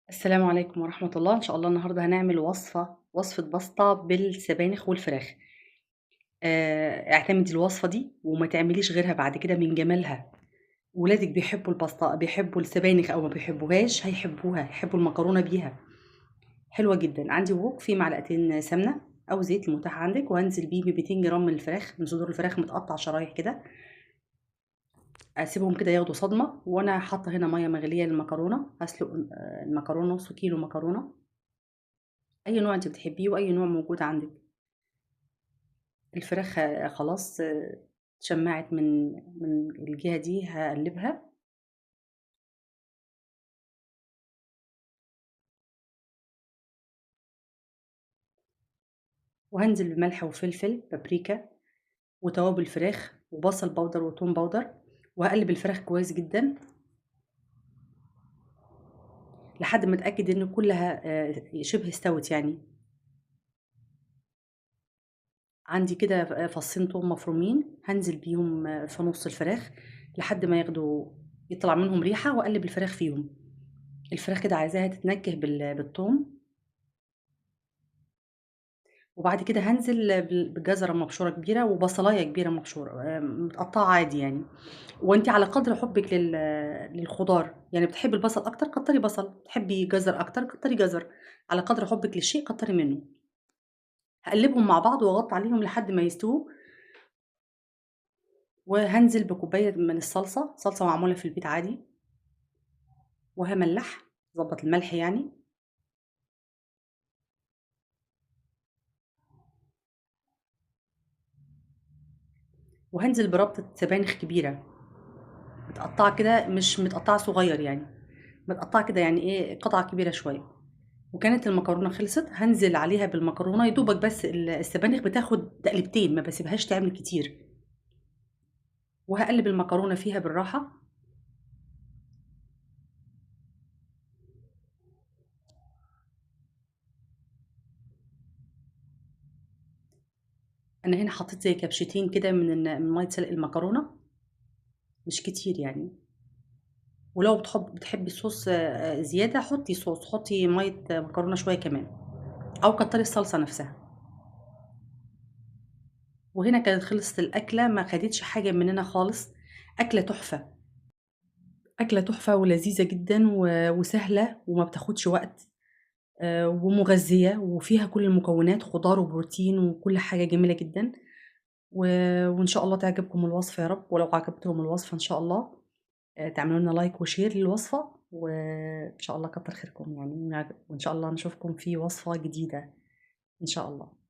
السلام عليكم ورحمة الله، إن شاء الله النهارده هنعمل وصفة باستا بالسبانخ والفراخ. اعتمدي الوصفة دي وما تعمليش غيرها بعد كده من جمالها. ولادِك بيحبوا الباستا بيحبوا السبانخ أو ما بيحبوهاش هيحبوها، هيحبوا المكرونة بيها، حلوة جدًا. عندي وok فيه معلقتين سمنة أو زيت المتاح عندِك، وهانزل بيه ب200 جرام من الفراخ، من صدور الفراخ متقطع شرايح كده، أسيبهم كده ياخدوا صدمة، وأنا حاطة هنا مَيّة مغلية للمكرونة، هاسلق المكرونة نُص كيلو مكرونة، أي نوع أنتِ بتحبيه وأي نوع موجود عندِك. الفراخ خلاص اتشمّعت من الجهة دي، هاقلّبها وهانزل بملح وفلفل، بابريكا وتوابل فراخ وبصل باودر وتوم باودر، وهاقلّب الفراخ كويس جدًا لحد ما أتأكد إن كلّها شِبه استوت يعني. عندي كده فصّين توم مفرومين، هانزل بيهم في نُص الفراخ لحد ما يطلع منهم ريحة وأقلّب الفراخ فيهم. الفراخ كده عايزاها تتنكّه بالتوم، وبعد كده هانزل بجزرة مبشورة كبيرة وبصلاية كبيرة مبشورة متقطّعة عادي يعني، وأنتِ على قدر حُبِّك للخضار، يعني بتحبّي البصل أكتر كتّري بصل، بتحبّي جزر أكتر كتّري جزر، على قدر حُبِّك للشيء كتّري منّه. هاقلّبهم مع بعض وأغطّي عليهم لحد ما يستووا، وهانزل بكوباية من الصلصة، صلصة معمولة في البيت عادي، وهاملّحها، أضبّط الملح يعني، وهانزل بربطة سبانخ كبيرة متقطّعة كده، مش متقطّعة صغيّر يعني، متقطّعة كده يعني إيه، قطع كبيرة شوية. وكانت المكرونة خلصت، هانزل عليها بالمكرونة يا دوبك بس السبانخ بتاخد تقليبتين، ما باسيبهاش تعمل كتير، وهاقلّب المكرونة فيها بالراحة. أنا هنا حطيت زي كبشتين كده من مَيّة سلق المكرونة، مش كتير يعني، ولو بتحبي الصوص زيادة حطي صوص، حطي مَيّة مكرونة شوية كمان، أو كتّري الصلصة نفسها. وهنا كانت خلصت الأكلة، ما خدتش حاجة مننا خالص، أكلة تحفة، أكلة تحفة ولذيذة جدًا وسهلة وما بتاخدش وقت. ومغذية وفيها كل المكونات، خضار وبروتين وكل حاجة جميلة جدًا، و وإن شاء الله تعجبكم الوصفة يا رب، ولو عجبتكم الوصفة إن شاء الله تعملوا لنا لايك وشير للوصفة، وإن شاء الله كتّر خيركم يعني، وإن شاء الله نشوفكم في وصفة جديدة إن شاء الله.